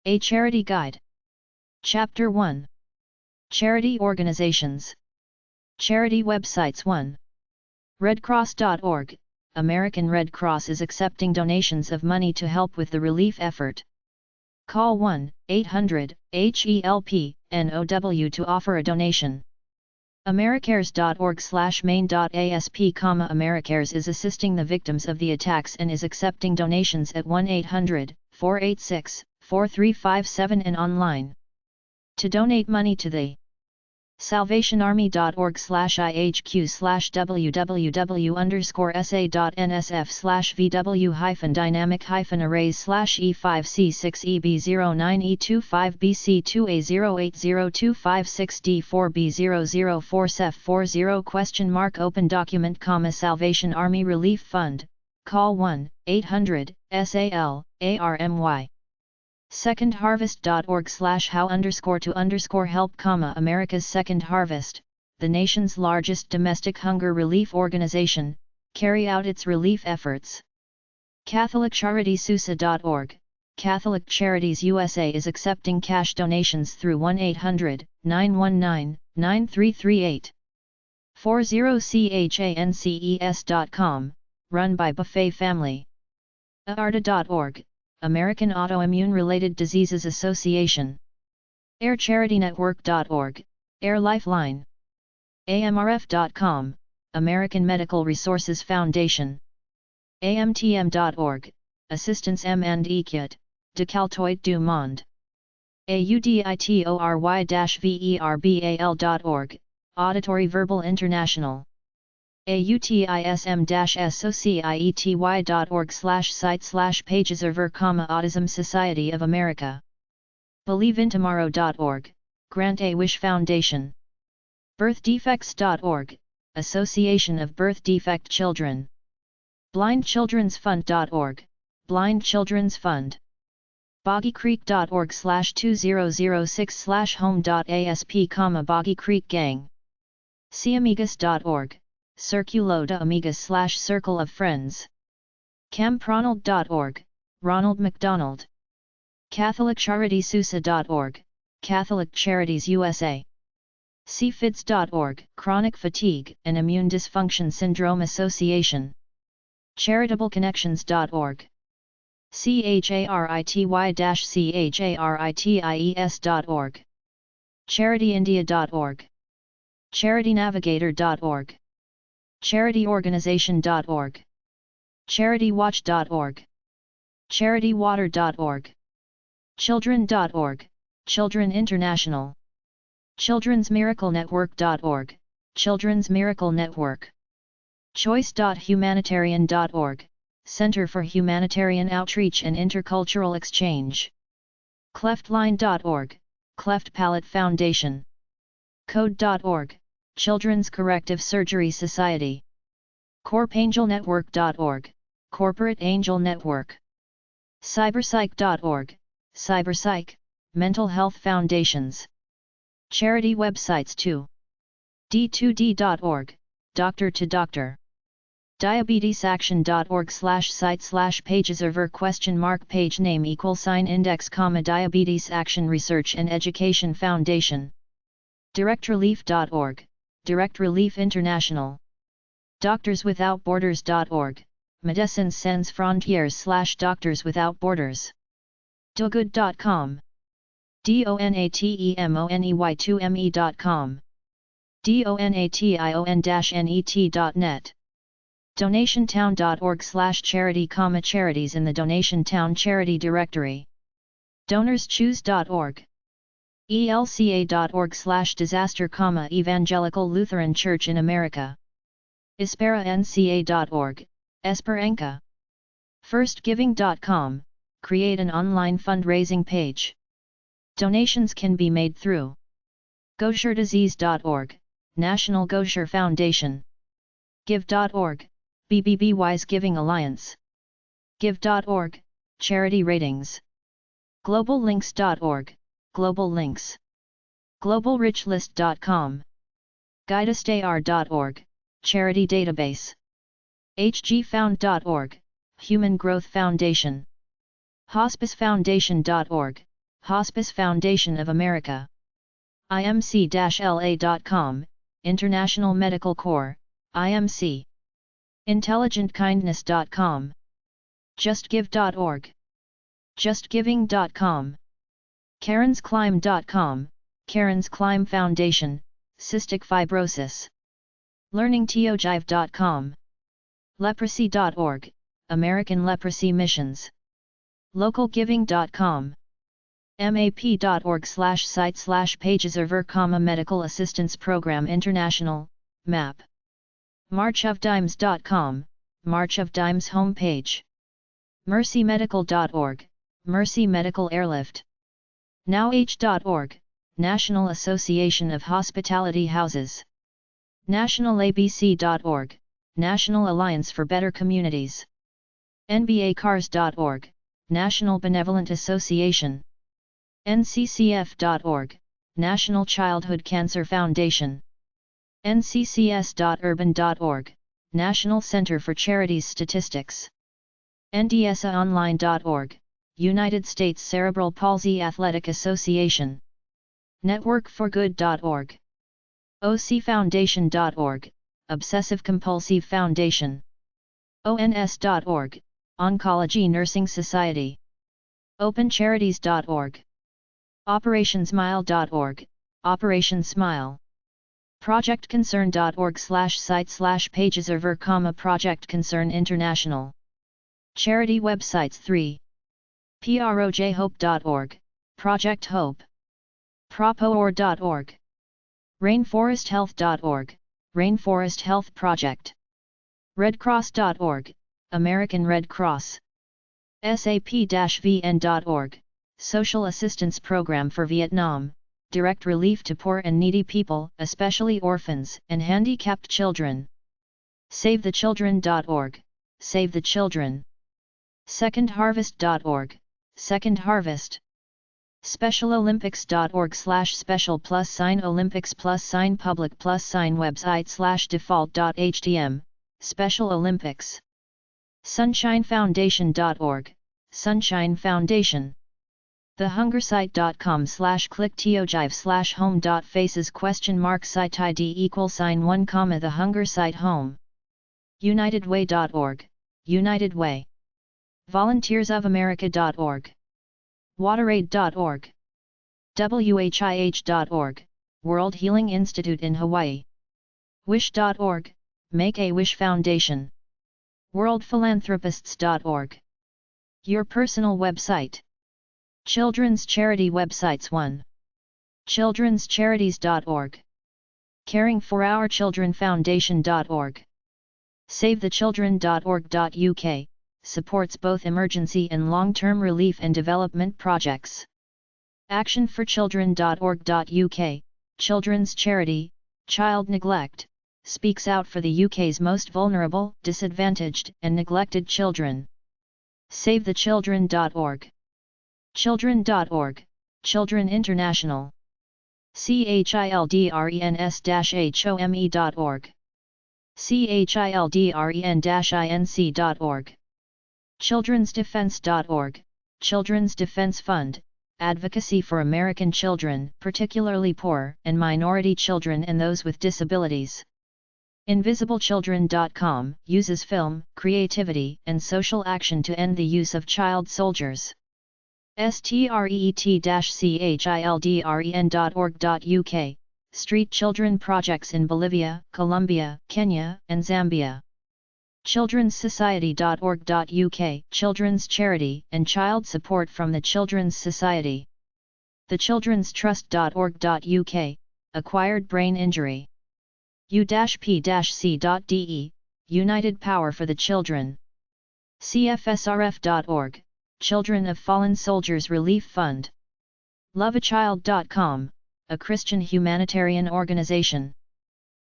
A Charity Guide. Chapter 1. Charity Organizations. Charity Websites. 1. RedCross.org. American Red Cross is accepting donations of money to help with the relief effort. Call 1-800-HELP-NOW to offer a donation. Americares.org/main.asp. Americares is assisting the victims of the attacks and is accepting donations at 1-800-486-4357 and online. To donate money to the salvationarmy.org/IHQ/www-dynamic-arrays/E5C6EB09E25BC2A08025C4B004CEF40 Open document, Salvation Army Relief Fund. Call 1-800-SAL-ARMY. secondharvest.org/how_to_help, America's Second Harvest, the nation's largest domestic hunger relief organization, carry out its relief efforts. CatholicCharitiesUSA.org. Catholic Charities USA is accepting cash donations through 1-800-919-9338. 40chances.com, run by Buffet Family. AARDA.org. American Autoimmune-Related Diseases Association. AirCharityNetwork.org, Air Lifeline. AMRF.com, American Medical Resources Foundation. AMTM.org, Assistance M&E-Kit, Décolleté du Monde. AUDITORY-VERBAL.org, Auditory Verbal International. AUTISM-SOCIETY.org/site/pages over, Autism Society of America. BelieveInTomorrow.org, Grant A Wish Foundation. BirthDefects.org, Association of Birth Defect Children. BlindChildren'sFund.org, Blind Children's Fund. BoggyCreek.org/2006/home.asp, Boggy Creek Gang. CAmigas.org, Circulo de Amigas/Circle of Friends. CampRonald.org, Ronald McDonald. CatholicCharitiesUSA.org, Catholic Charities USA. CFIDS.org, Chronic Fatigue and Immune Dysfunction Syndrome Association. CharitableConnections.org. CHARITY-CHARITIES.org. CharityIndia.org. CharityNavigator.org. CharityOrganization.org. CharityWatch.org. CharityWater.org. Children.org, Children International. Children'sMiracleNetwork.org, Children's Miracle Network. Choice.humanitarian.org, Center for Humanitarian Outreach and Intercultural Exchange. Cleftline.org, Cleft Palate Foundation. Code.org, Children's Corrective Surgery Society. CorpAngelNetwork.org, Corporate Angel Network. Cyberpsych.org, Cyberpsych, Mental Health Foundations. Charity websites. 2. D2D.org, Doctor to Doctor. DiabetesAction.org/site/pages over ?page name =index, Diabetes Action Research and Education Foundation. DirectRelief.org, Direct Relief International. DoctorsWithoutBorders.org, Médecins Sans Frontières/Doctors Without Borders. DoGood.com. DONATEMONEY2ME.com. DONATION-net. DonationTown.org/charity, charities in the Donation Town Charity Directory. DonorsChoose.org. ELCA.org/disaster, Evangelical Lutheran Church in America. EsperaNCA.org, Esperanca. FirstGiving.com, create an online fundraising page. Donations can be made through GaucherDisease.org, National Gaucher Foundation. Give.org, BBBY's Giving Alliance. Give.org, Charity Ratings. GlobalLinks.org, Global Links. GlobalRichList.com. GuideSTAR.org, Charity Database. HGFound.org, Human Growth Foundation. HospiceFoundation.org, Hospice Foundation of America. IMC-LA.com, International Medical Corps, IMC. IntelligentKindness.com. JustGive.org. JustGiving.com. KarensClimb.com, Karen's Climb Foundation, Cystic Fibrosis. LearningTojive.com. Leprosy.org, American Leprosy Missions. LocalGiving.com. map.org/site/pageserver, Medical Assistance Program International, MAP. marchofdimes.com, March of Dimes homepage. mercymedical.org, Mercy Medical Airlift. nowh.org, National Association of Hospitality Houses. nationalabc.org, National Alliance for Better Communities. nbacars.org, National Benevolent Association. nccf.org, National Childhood Cancer Foundation. nccs.urban.org, National Center for Charities Statistics. ndsaonline.org, United States Cerebral Palsy Athletic Association. networkforgood.org. ocfoundation.org, Obsessive Compulsive Foundation. ons.org, Oncology Nursing Society. opencharities.org. operationsmile.org, Operation Smile. projectconcern.org/site/pageserver, Project Concern International. Charity websites 3. projhope.org, Project Hope. propoor.org. rainforesthealth.org, Rainforest Health Project. redcross.org, American Red Cross. sap-vn.org, Social Assistance Program for Vietnam, direct relief to poor and needy people, especially orphans and handicapped children. SaveTheChildren.org, Save the Children. SecondHarvest.org, Second Harvest. SpecialOlympics.org/special+public+website/default.htm, Special Olympics. SunshineFoundation.org, Sunshine Foundation. TheHungerSite.com/clickTojive/home.faces?site ID =1, The Hunger Site Home. UnitedWay.org, United Way. VolunteersOfAmerica.org. WaterAid.org. WHIH.org, World Healing Institute in Hawaii. Wish.org, Make-A-Wish Foundation. WorldPhilanthropists.org. Your personal website. Children's charity websites 1. Children'sCharities.org. CaringForOurChildrenFoundation.org. SaveTheChildren.org.uk, supports both emergency and long-term relief and development projects. ActionForChildren.org.uk, children's charity, child neglect, speaks out for the UK's most vulnerable, disadvantaged and neglected children. SaveTheChildren.org. Children.org, Children International. CHILDRENS-HOME.org. CHILDREN-INC.org. Children'sDefense.org, Children's Defense Fund, advocacy for American children, particularly poor and minority children and those with disabilities. InvisibleChildren.com, uses film, creativity and social action to end the use of child soldiers. STREET-CHILDREN.org.uk, Street Children Projects in Bolivia, Colombia, Kenya, and Zambia. Children'sSociety.org.uk, Children's Charity and Child Support from the Children's Society. TheChildren'sTrust.org.uk, Acquired Brain Injury. U-P-C.de, United Power for the Children. CFSRF.org, Children of Fallen Soldiers Relief Fund. LoveAChild.com, a Christian humanitarian organization.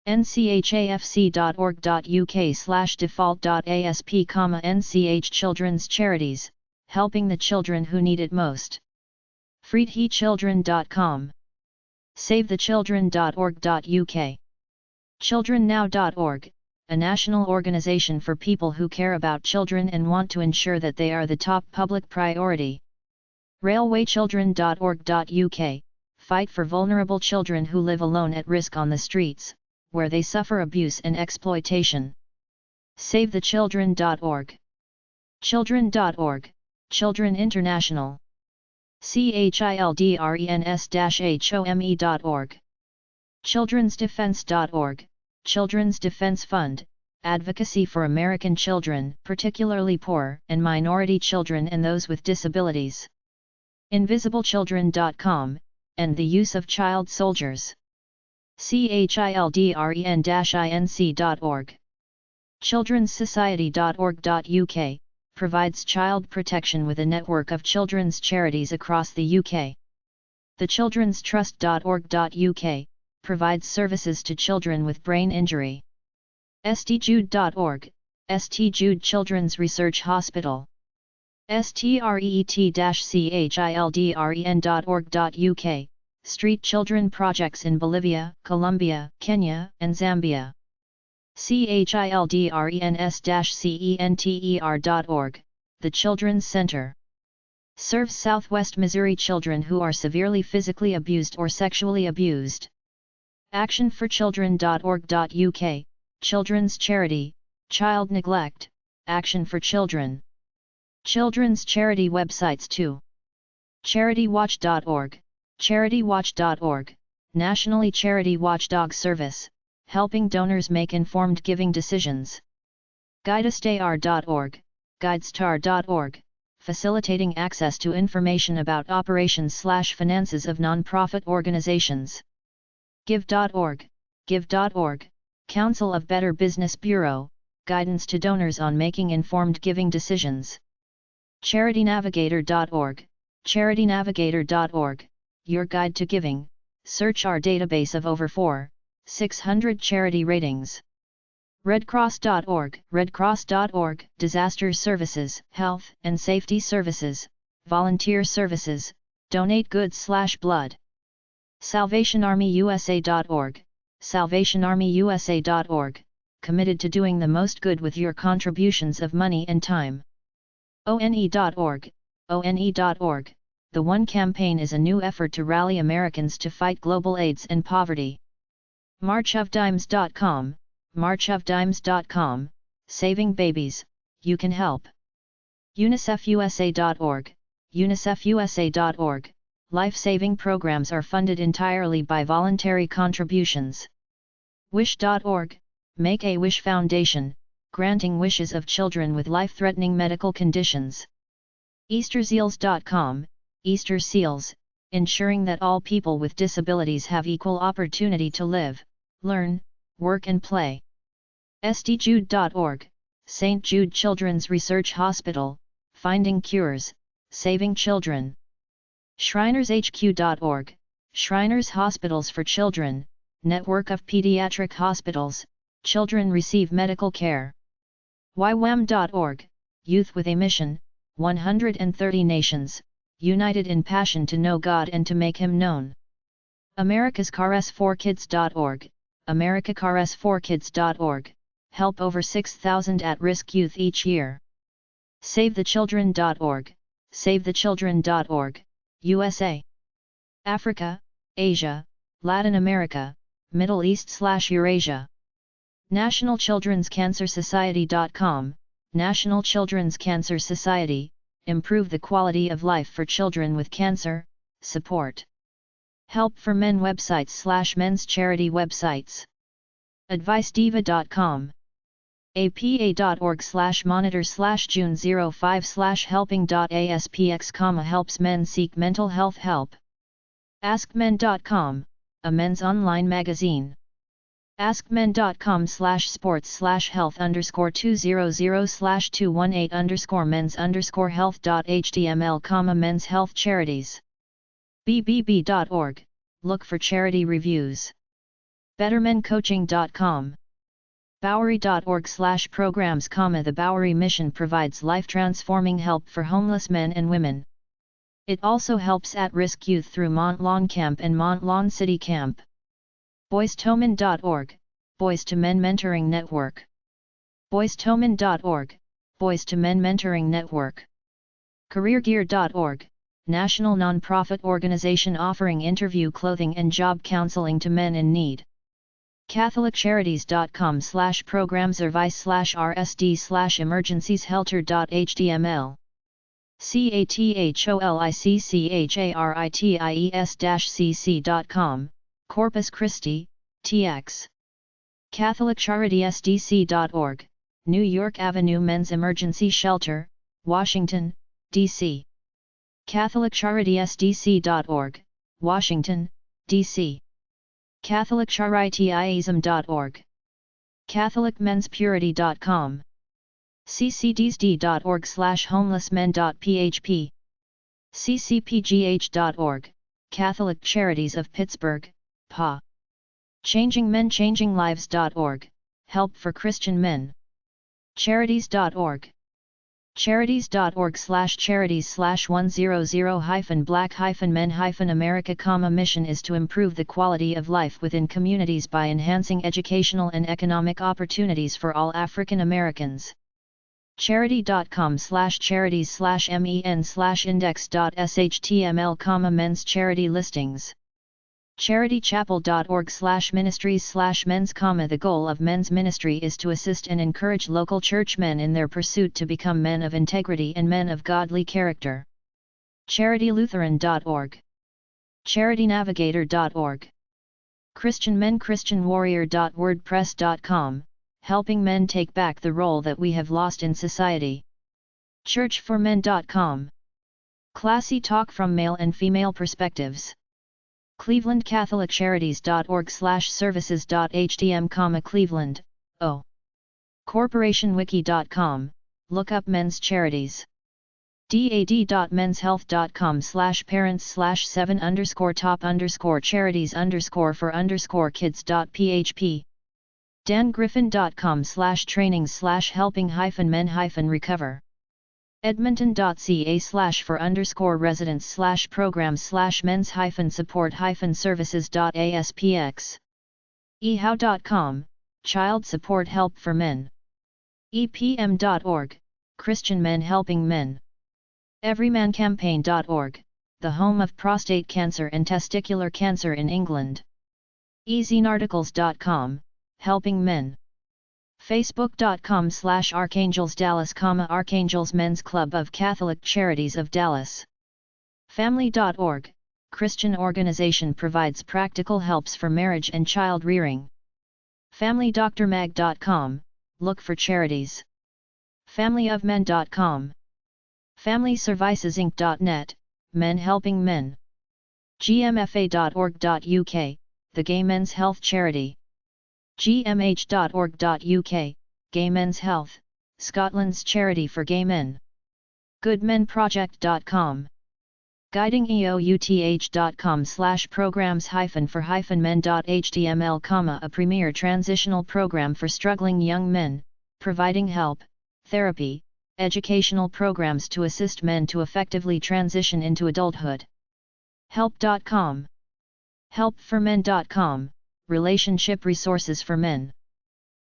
nchafc.org.uk/default.asp, NCH Children's Charities, helping the children who need it most. FreedHeChildren.com. SaveTheChildren.org.uk. ChildrenNow.org, a national organization for people who care about children and want to ensure that they are the top public priority. railwaychildren.org.uk, fight for vulnerable children who live alone at risk on the streets, where they suffer abuse and exploitation. SaveTheChildren.org. Children.org, Children International. childrens-home.org. childrensdefense.org, Children's Defense Fund, advocacy for American children, particularly poor and minority children and those with disabilities. InvisibleChildren.com, and the use of child soldiers. children-inc.org. childrenssociety.org.uk, provides child protection with a network of children's charities across the UK. thechildrenstrust.org.uk, provides services to children with brain injury. stjude.org, St Jude Children's Research Hospital. street-children.org.uk, street children projects in Bolivia, Colombia, Kenya, and Zambia. childrens-center.org, the Children's Center. Serves Southwest Missouri children who are severely physically abused or sexually abused. actionforchildren.org.uk, children's charity, child neglect, Action for Children. Children's charity websites too. CharityWatch.org, CharityWatch.org, nationally charity watchdog service, helping donors make informed giving decisions. GuideStar.org, GuideStar.org, facilitating access to information about operations/finances of nonprofit organizations. Give.org, Give.org, Council of Better Business Bureau, guidance to donors on making informed giving decisions. CharityNavigator.org, CharityNavigator.org, your guide to giving. Search our database of over 4,600 charity ratings. RedCross.org, RedCross.org, disaster services, health and safety services, volunteer services, donate goods/blood. SalvationArmyUSA.org, SalvationArmyUSA.org, committed to doing the most good with your contributions of money and time. ONE.org, ONE.org, the One campaign is a new effort to rally Americans to fight global AIDS and poverty. MarchOfDimes.com, MarchOfDimes.com, saving babies, you can help. UNICEFUSA.org, UNICEFUSA.org, life-saving programs are funded entirely by voluntary contributions. Wish.org, Make a Wish Foundation, granting wishes of children with life-threatening medical conditions. EasterSeals.com, Easter Seals, ensuring that all people with disabilities have equal opportunity to live, learn, work and play. StJude.org, St. Jude Children's Research Hospital, finding cures, saving children. ShrinersHQ.org, Shriners Hospitals for Children, network of pediatric hospitals, children receive medical care. YWAM.org, Youth with a Mission, 130 nations, united in passion to know God and to make Him known. AmericasCars4Kids.org, AmericaCars4Kids.org, help over 6,000 at-risk youth each year. SaveTheChildren.org, SaveTheChildren.org, USA. Africa, Asia, Latin America, Middle East/Eurasia. National Children's Cancer Society.com, National Children's Cancer Society, improve the quality of life for children with cancer, support. Help for Men websites/men's charity websites. AdviceDiva.com. apa.org/monitor/June05/helping.aspx, helps men seek mental health help. AskMen.com, a men's online magazine. AskMen.com/sports/health_200/218_men's_health.html, men's health charities. bbb.org, look for charity reviews. BettermenCoaching.com. Bowery.org/programs, the Bowery Mission provides life-transforming help for homeless men and women. It also helps at-risk youth through Mont Lawn Camp and Mont Lawn City Camp. BoysToMen.org, Boys to Men Mentoring Network. BoysToMen.org, Boys to Men Mentoring Network. CareerGear.org, national non-profit organization offering interview clothing and job counseling to men in need. catholiccharities.com/programs/rsd/emergencieshelter.html catholiccharities-cc.com, Corpus Christi, TX. catholiccharities.org, New York Avenue Men's Emergency Shelter, Washington, D.C. catholiccharities.org, Washington, D.C. catholiccharities.org. catholicmenspurity.com. ccdsd.org/homelessmen.php. ccpgh.org, Catholic Charities of Pittsburgh, PA. changingmenchanging-lives.org, help for Christian men. charities.org. charities.org/charities/100-black-men-America, mission is to improve the quality of life within communities by enhancing educational and economic opportunities for all African Americans. charity.com/charities/men/index.html, men's charity listings. charitychapel.org/ministries/men's, the goal of men's ministry is to assist and encourage local churchmen in their pursuit to become men of integrity and men of godly character. charitylutheran.org. charitynavigator.org. christianmen-christianwarrior.wordpress.com, helping men take back the role that we have lost in society. churchformen.com. Classy talk from male and female perspectives. clevelandcatholiccharities.org/services.htm, Cleveland, O. corporationwiki.com, look up men's charities. dad.menshealth.com/parents/7_top_charities_for_kids.php. dangriffin.com/training/helping-men-recover. edmonton.ca/for_residents/programs/men's-support-services.aspx. ehow.com, child support help for men. epm.org, Christian men helping men. everymancampaign.org, the home of prostate cancer and testicular cancer in England. ezinarticles.com, helping men. facebook.com/Archangels Dallas, Archangels Men's Club of Catholic Charities of Dallas. family.org, Christian organization provides practical helps for marriage and child rearing. familydoctormag.com, look for charities. familyofmen.com. familyservicesinc.net, men helping men. gmfa.org.uk, the Gay Men's Health Charity. gmh.org.uk, Gay Men's Health, Scotland's charity for gay men. goodmenproject.com. guidingeouth.com/programs-for-men.html, a premier transitional program for struggling young men, providing help, therapy, educational programs to assist men to effectively transition into adulthood. help.com. helpformen.com, relationship resources for men.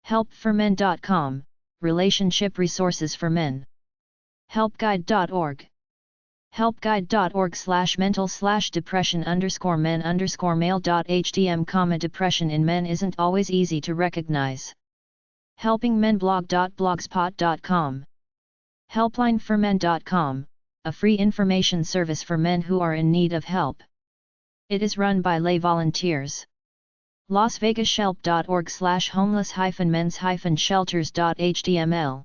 helpformen.com, relationship resources for men. helpguide.org. helpguide.org/mental/depression_men_male.htm, depression in men isn't always easy to recognize. helpingmenblog.blogspot.com. helplineformen.com, a free information service for men who are in need of help. It is run by lay volunteers. lasvegas.help.org/homeless-men's-shelters.html.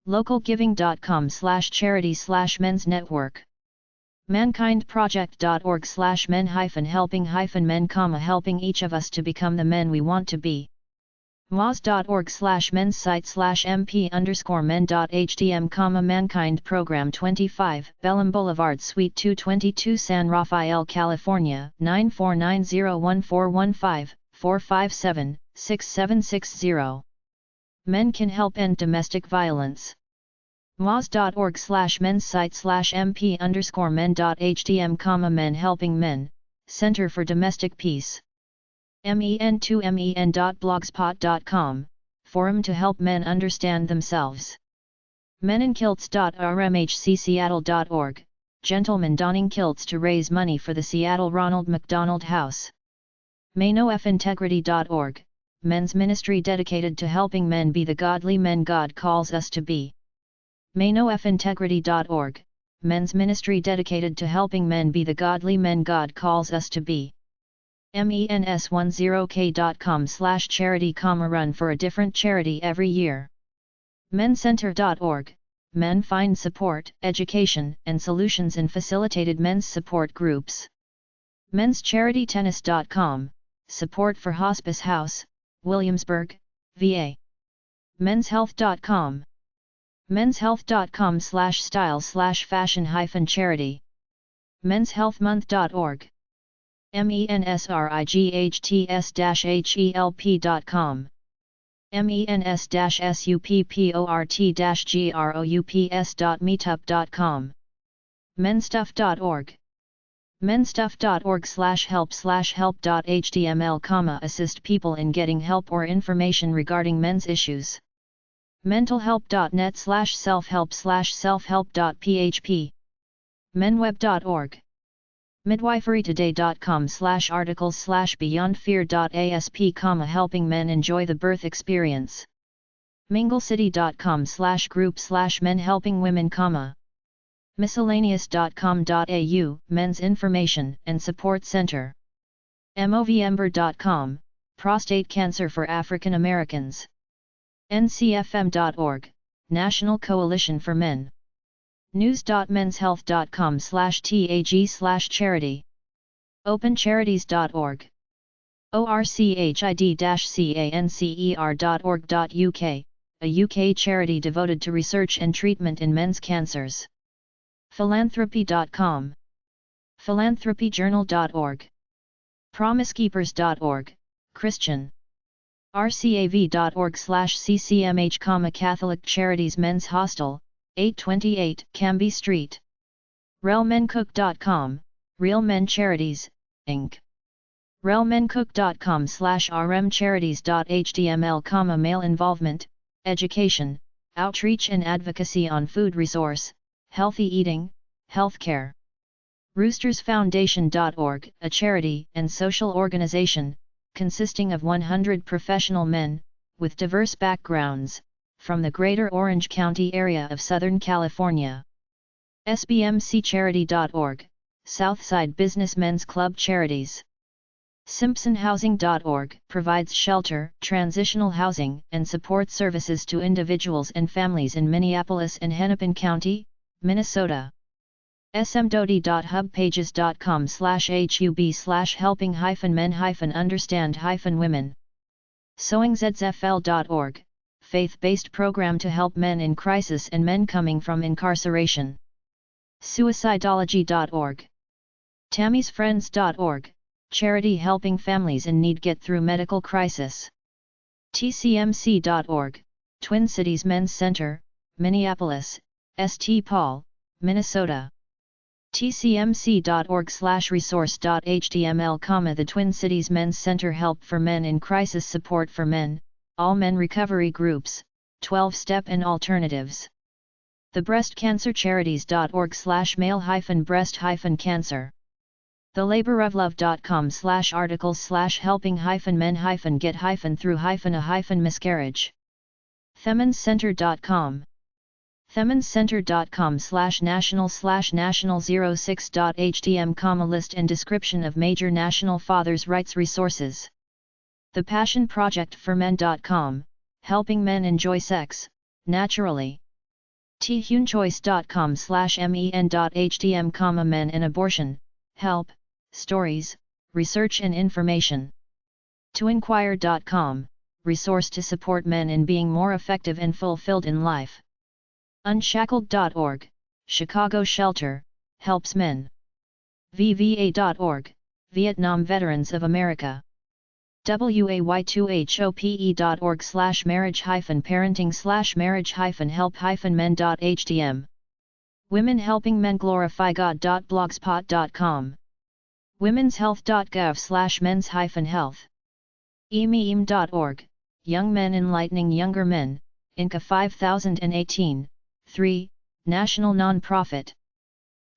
localgiving.com/charity/men's network. mankindproject.org/men-helping-men, helping each of us to become the men we want to be. moz.org/men's site/mp_men.htm, Mankind Program 25, Bellum Boulevard, Suite 222, San Rafael, California, 94901415457-6760. Men can help end domestic violence. moz.org/men's site/mp_men.htm, Men Helping Men, Center for Domestic Peace. men2men.blogspot.com, forum to help men understand themselves. meninkilts.rmhcseattle.org, gentlemen donning kilts to raise money for the Seattle Ronald McDonald House. ManoFintegrity.org, men's ministry dedicated to helping men be the godly men God calls us to be. ManoFintegrity.org, men's ministry dedicated to helping men be the godly men God calls us to be. MENS10k.com/charity, run for a different charity every year. MENCenter.org, men find support, education, and solutions in facilitated men's support groups. Men'sCharityTennis.com, support for Hospice House, Williamsburg, VA. Men'sHealth.com. Men'sHealth.com/style/fashion-charity. Men'sHealthMonth.org. MENSRIGHTS-HELP.com. MENS-SUPPORT-GROUPS.meetup.com. Menstuff.org. menstuff.org/help/help.html, assist people in getting help or information regarding men's issues. mentalhelp.net/self-help/self-help.php. menweb.org. midwiferytoday.com/articles/beyondfear.asp, helping men enjoy the birth experience. minglecity.com/group/men helping women, miscellaneous.com.au, men's information and support center. movember.com, prostate cancer for African Americans. ncfm.org, National Coalition for Men. news.menshealth.com/tag/charity. opencharities.org. orchid-cancer.org.uk, a UK charity devoted to research and treatment in men's cancers. philanthropy.com. philanthropyjournal.org. promisekeepers.org, Christian. rcav.org/ccmh, Catholic Charities Men's Hostel, 828 Cambie Street. realmencook.com, Real Men Charities, Inc. realmencook.com/rmcharities.html, male involvement, education, outreach and advocacy on food resource, healthy eating, healthcare. roostersfoundation.org, a charity and social organization, consisting of 100 professional men, with diverse backgrounds, from the greater Orange County area of Southern California. sbmccharity.org, Southside Businessmen's Club Charities. simpsonhousing.org, provides shelter, transitional housing, and support services to individuals and families in Minneapolis and Hennepin County, Minnesota. smdoti.hubpages.com/hub/helping-men-understand-women. sewingzfl.org, faith-based program to help men in crisis and men coming from incarceration. suicidology.org. tammysfriends.org, charity helping families in need get through medical crisis. tcmc.org, Twin Cities Men's Center, Minneapolis, St. Paul, Minnesota. tcmc.org/resource.html, the Twin Cities Men's Center, help for men in crisis, support for men, all men recovery groups, 12-step and alternatives. thebreastcancercharities.org/male-breast-cancer. thelaboroflove.com/articles/helping-men-get-through-a-miscarriage. themanscenter.com. themanscenter.com/national/national06.htm, list and description of major national fathers' rights resources. thepassionprojectformen.com, helping men enjoy sex, naturally. thunechoice.com/men.htm, men and abortion, help, stories, research and information. toinquire.com, resource to support men in being more effective and fulfilled in life. unshackled.org, Chicago shelter, helps men. vva.org, Vietnam Veterans of America. way2hope.org/marriage-parenting/marriage-help-men.htm. Women Helping Men Glorify God.blogspot.com. womenshealth.gov/mens-health. emem.org, Young Men Enlightening Younger Men, Inca 5018, 3, National Nonprofit.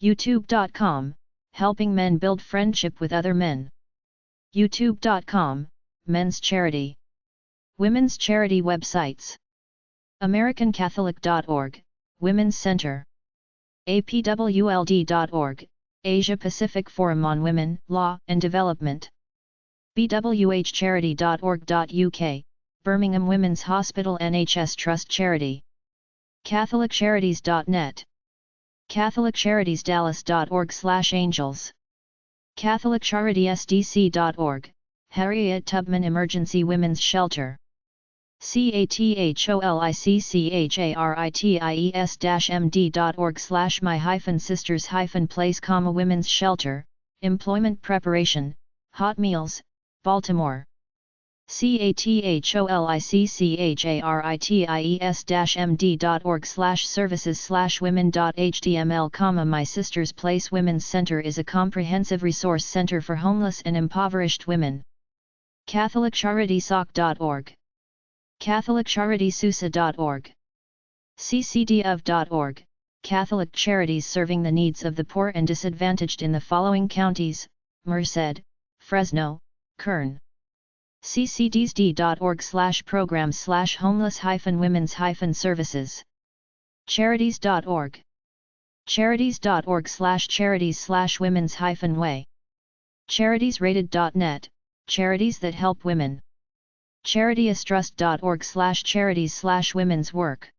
YouTube.com, helping men build friendship with other men. YouTube.com, men's charity. Women's charity websites. AmericanCatholic.org, Women's Center. APWLD.org, Asia Pacific Forum on Women, Law and Development. BWHcharity.org.uk, Birmingham Women's Hospital NHS Trust Charity. CatholicCharities.net. CatholicCharitiesDallas.org/angels. CatholicCharitiesDC.org, Harriet Tubman Emergency Women's Shelter. CatholicCharities-MD.org/my-sisters-place, Women's Shelter, Employment Preparation, Hot Meals, Baltimore. CatholicCharities-MD.org/services/women.html, My Sister's Place Women's Center is a comprehensive resource center for homeless and impoverished women. CatholicCharitySoc.org. CatholicCharitySusa.org. ccdof.org, Catholic charities serving the needs of the poor and disadvantaged in the following counties: Merced, Fresno, Kern. ccdsd.org/programs/homeless-women's-services. Charities.org. Charities.org/charities/women's-way. Charitiesrated.net, charities that help women. CharityIsTrust.org/charities/women's work.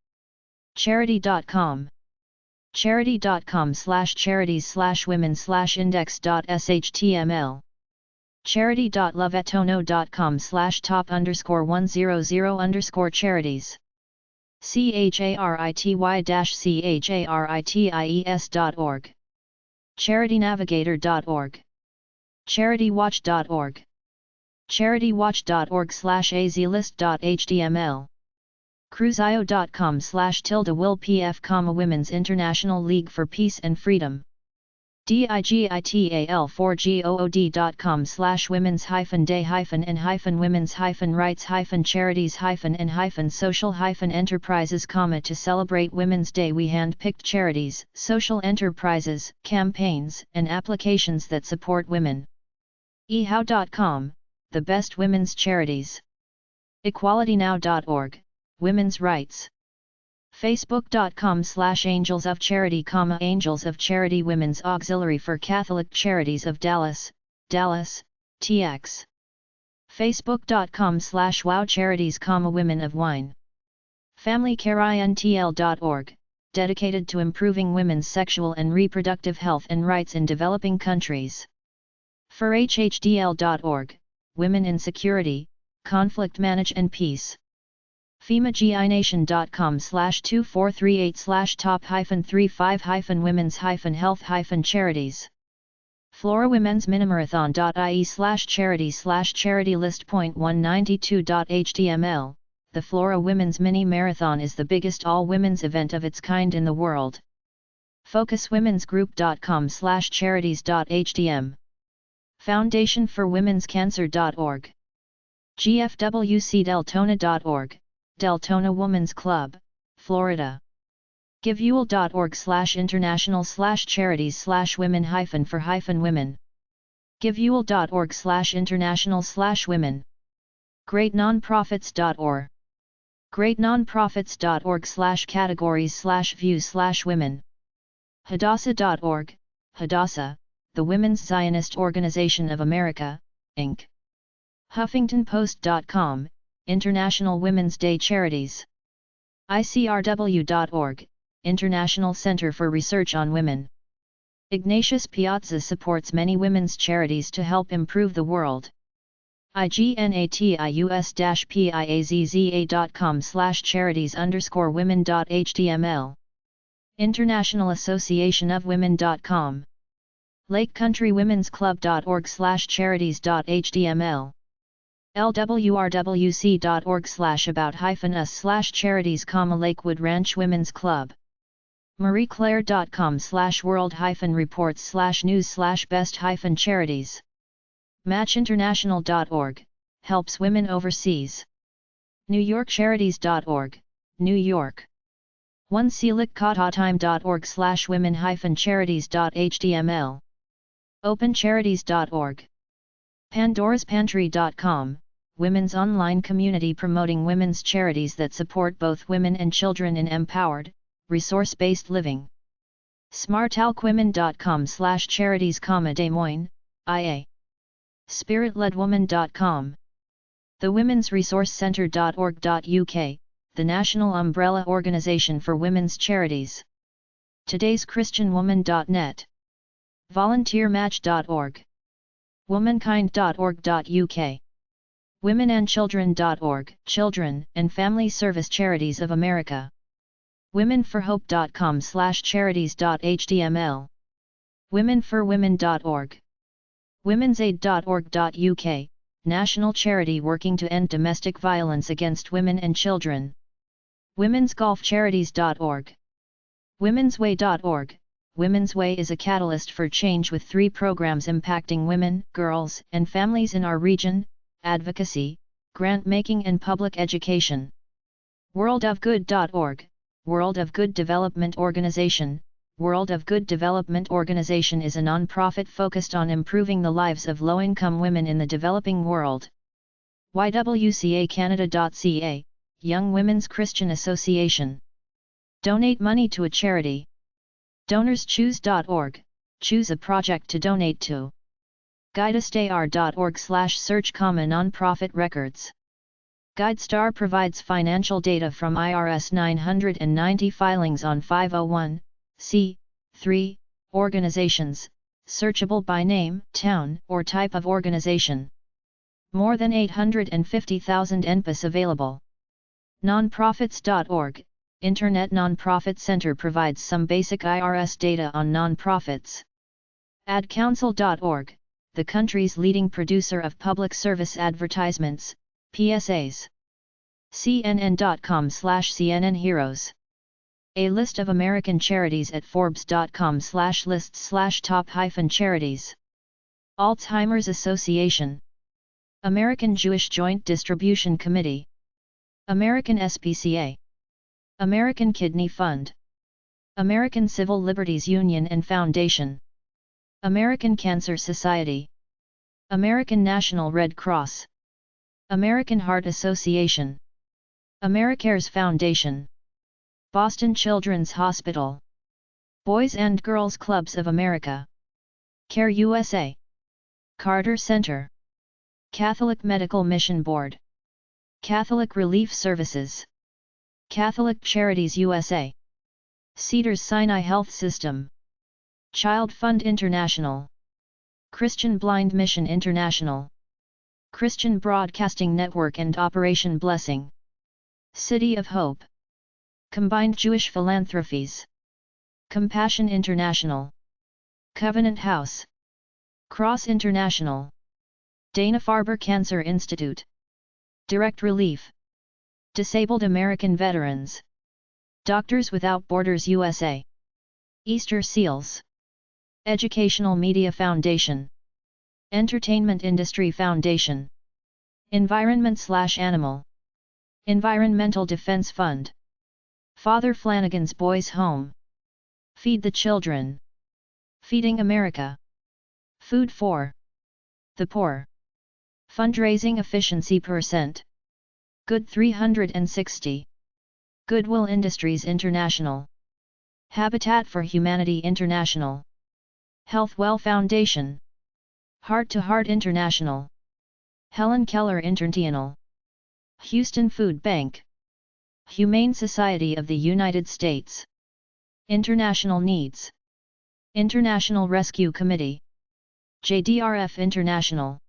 Charity.com. Charity.com/charities/women/index.html. Charity.lovettono.com/top_100_charities. CHARITY-CHARITIES.org. CharityNavigator.org. CharityWatch.org. CharityWatch.org/azlist.html. Cruzio.com/WILPF, Women's International League for Peace and Freedom. DIGITAL4GOOD.com/women's-day-rights-charities-and-social-enterprises, to celebrate Women's Day we hand-picked charities, social enterprises, campaigns, and applications that support women. eHow.com, the best women's charities. EqualityNow.org, women's rights. Facebook.com/Angels of Charity, Angels of Charity Women's Auxiliary for Catholic Charities of Dallas, Dallas, TX. Facebook.com/Wow Charities, Women of Wine. FamilyCareIntl.org, dedicated to improving women's sexual and reproductive health and rights in developing countries. ForHHDL.org, Women in Security, Conflict Manage and Peace. FEMAGINation.com/2438/top-35-women's-health-charities. Flora Women's Minimarathon.ie/charity/list.192.html. The Flora Women's Mini Marathon is the biggest all-women's event of its kind in the world. FocusWomensGroup.com/charities.htm. FoundationForWomen'sCancer.org. GFWCDeltona.org, Deltona Women's Club, Florida. GiveUL.org/international/charities/women-for-women. GiveUL.org/international/women. GreatNonprofits.org. GreatNonprofits.org/categories/views/women. Hadassah.org, Hadassah, the Women's Zionist Organization of America, Inc. HuffingtonPost.com, International Women's Day Charities. ICRW.org, International Center for Research on Women. Ignatius Piazza supports many women's charities to help improve the world. IGNATIUS-PIAZZA.com/charities_women.html. International Association of Women.com. Lake Country Women's Club.org/charities.html. LWRWC.org/about-us/charities, Lakewood Ranch Women's Club. MarieClaire.com/world-reports/news/best-charities. MatchInternational.org, helps women overseas. NewYorkCharities.org, New York. 1selickotatime.org/women-charities.html opencharities.org pandoraspantry.com, women's online community promoting women's charities that support both women and children in empowered, resource-based living. smartalkwomen.com/charities, Des Moines, IA. spiritledwoman.com. thewomensresourcecenter.org.uk, the national umbrella organization for women's charities. todayschristianwoman.net. volunteermatch.org. womankind.org.uk. womenandchildren.org, Children and Family Service Charities of America. womenforhope.com/charities.html. womenforwomen.org. womensaid.org.uk, national charity working to end domestic violence against women and children. womensgolfcharities.org. womensway.org. Women's Way is a catalyst for change with 3 programs impacting women, girls, and families in our region: advocacy, grant-making and public education. worldofgood.org, World of Good Development Organization. World of Good Development Organization is a non-profit focused on improving the lives of low-income women in the developing world. ywcacanada.ca, Young Women's Christian Association. Donate money to a charity. DonorsChoose.org, choose a project to donate to. guidestar.org/search, nonprofit records. GuideStar provides financial data from IRS 990 filings on 501(c)(3) organizations, searchable by name, town, or type of organization. More than 850,000 NPAs available. Nonprofits.org, Internet Nonprofit Center provides some basic IRS data on nonprofits. AdCouncil.org, the country's leading producer of public service advertisements, PSAs. CNN.com/CNN Heroes. A list of American charities at Forbes.com/lists/top-charities. Alzheimer's Association. American Jewish Joint Distribution Committee. American SPCA. American Kidney Fund. American Civil Liberties Union and Foundation. American Cancer Society. American National Red Cross. American Heart Association. AmeriCares Foundation. Boston Children's Hospital. Boys and Girls Clubs of America. Care USA. Carter Center. Catholic Medical Mission Board. Catholic Relief Services. Catholic Charities USA. Cedars-Sinai Health System. Child Fund International. Christian Blind Mission International. Christian Broadcasting Network and Operation Blessing. City of Hope. Combined Jewish Philanthropies. Compassion International. Covenant House. Cross International. Dana-Farber Cancer Institute. Direct Relief. Disabled American Veterans. Doctors Without Borders USA. Easter Seals. Educational Media Foundation. Entertainment Industry Foundation. Environment/Animal. Environmental Defense Fund. Father Flanagan's Boys Home. Feed the Children. Feeding America. Food for the Poor. Fundraising Efficiency %. Good 360. Goodwill Industries International. Habitat for Humanity International. Healthwell Foundation. Heart to Heart International. Helen Keller International. Houston Food Bank. Humane Society of the United States. International Needs. International Rescue Committee. JDRF International.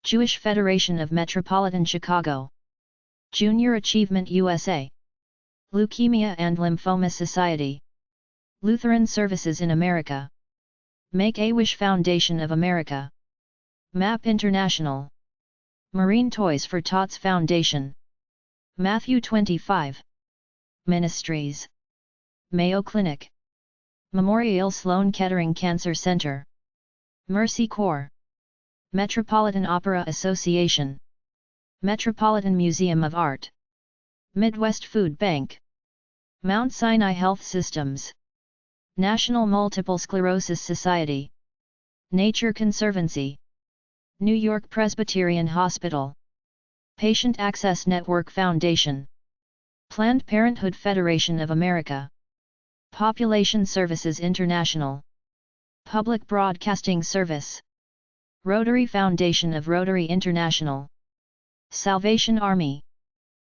Jewish Federation of Metropolitan Chicago. Junior Achievement USA. Leukemia and Lymphoma Society. Lutheran Services in America. Make-A-Wish Foundation of America. MAP International. Marine Toys for Tots Foundation. Matthew 25. Ministries. Mayo Clinic. Memorial Sloan Kettering Cancer Center. Mercy Corps. Metropolitan Opera Association. Metropolitan Museum of Art. Midwest Food Bank. Mount Sinai Health Systems, National Multiple Sclerosis Society, Nature Conservancy, New York Presbyterian Hospital, Patient Access Network Foundation, Planned Parenthood Federation of America, Population Services International, Public Broadcasting Service, Rotary Foundation of Rotary International, Salvation Army,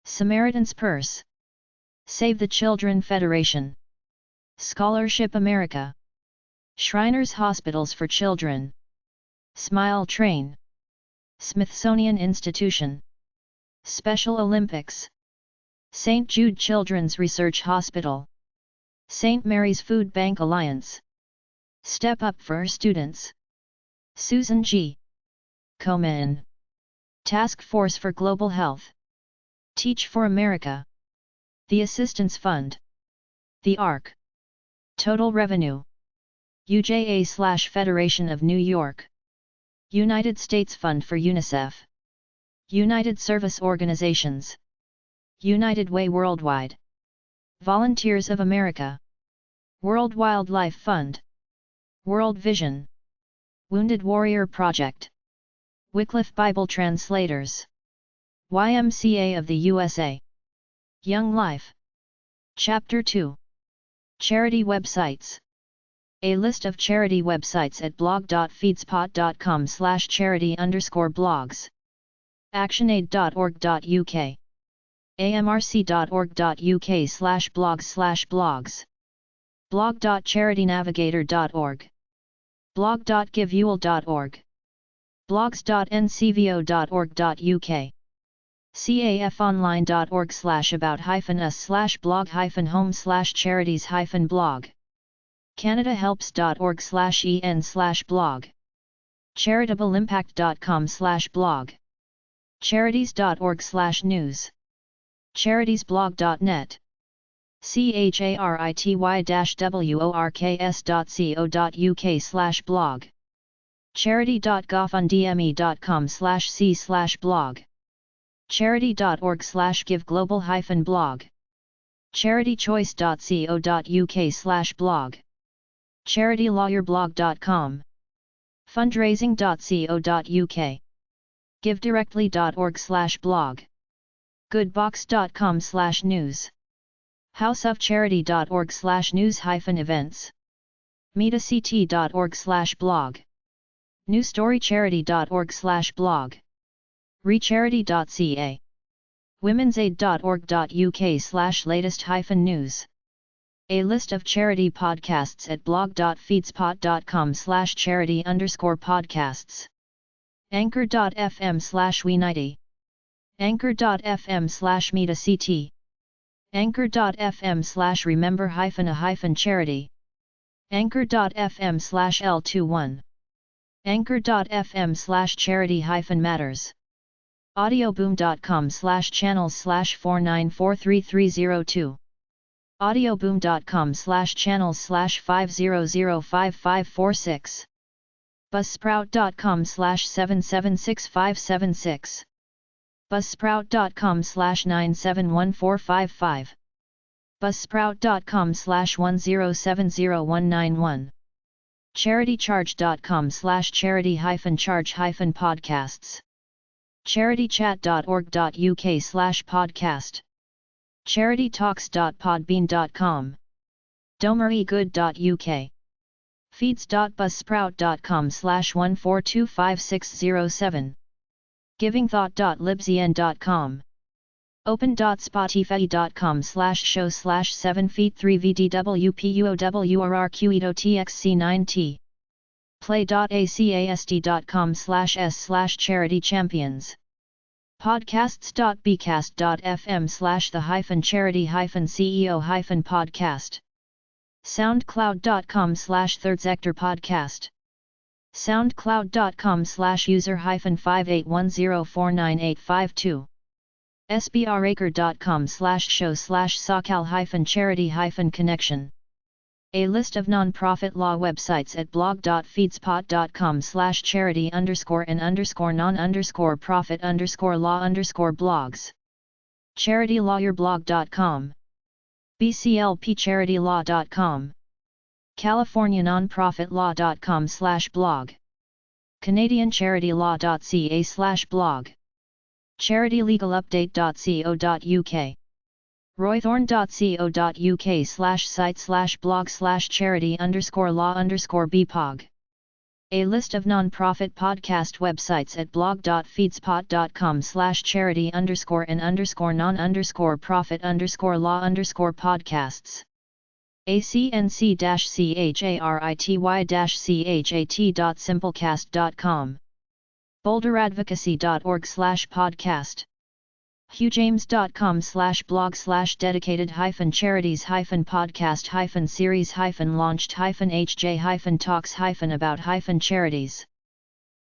Samaritan's Purse, Save the Children Federation, Scholarship America, Shriners Hospitals for Children, Smile Train, Smithsonian Institution, Special Olympics, St. Jude Children's Research Hospital, St. Mary's Food Bank Alliance, Step Up for Students, Susan G. Komen, Task Force for Global Health, Teach for America, The Assistance Fund, The ARC, Total Revenue, UJA/Federation of New York, United States Fund for UNICEF, United Service Organizations, United Way Worldwide, Volunteers of America, World Wildlife Fund, World Vision, Wounded Warrior Project, Wycliffe Bible Translators, YMCA of the USA, Young Life. Chapter 2. Charity Websites. A list of charity websites at blog.feedspot.com/charity_blogs. actionaid.org.uk, amrc.org.uk/blogs/blogs, blog.charitynavigator.org, blog.giveuel.org, blogs.ncvo.org.uk, cafonline.org/about-us/blog-home/charities-blog, canadahelps.org/en/blog, charitableimpact.com/blog, charities.org/news, charitiesblog.net, charity-works.co.uk/blog, charity.gofundme.com/c/blog, charity.org/giveglobal-blog, charitychoice.co.uk/blog, charitylawyerblog.com, fundraising.co.uk, givedirectly.org/blog, goodbox.com/news, houseofcharity.org/news-events, metact.org/blog, newstorycharity.org/blog, recharity.ca, womensaid.org.uk/latest-news. A list of charity podcasts at blog.feedspot.com/charity_podcasts. Anchor.fm/we90, Anchor.fm/metact, Anchor.fm/remember-a-charity, Anchor.fm/L21, Anchor.fm/charity-matters, audioboom.com/channels/494332, audioboom.com/channels/5005546, buzzsprout.com/776576, buzzsprout.com/9714555, buzzsprout.com/1070191, charitycharge.com/charity-charge-podcasts, charitychat.org.uk/podcast, charitytalks.podbean.com, domerygood.uk, feeds.buzzsprout.com/1425607, givingthought.libzn.com, open.spotify.com/show/7feed3vdwpuowrrqedotxc9t, play.acast.com/s/charity-champions, podcasts.bcast.fm/the-charity-ceo-podcast, soundcloud.com/thirdsectorpodcast, soundcloud.com/user-58104985 sbracre.com/show/sakal-charity-connection. A list of non-profit law websites at blog.feedspot.com/charity_and_non_profit_law_blogs, charitylawyerblog.com, bclpcharitylaw.com, californianonprofitlaw.com/blog, canadiancharitylaw.ca/blog, charitylegalupdate.co.uk, roythorne.co.uk/site/blog/charity_law_bpog. A list of non-profit podcast websites at blog.feedspot.com/charity_non_profit_law_podcasts. acnc-charity-chat.simplecast.com. boulderadvocacy.org/podcast. hughjames.com/blog/dedicated-charities-podcast-series-launched-hj-talks-about-charities.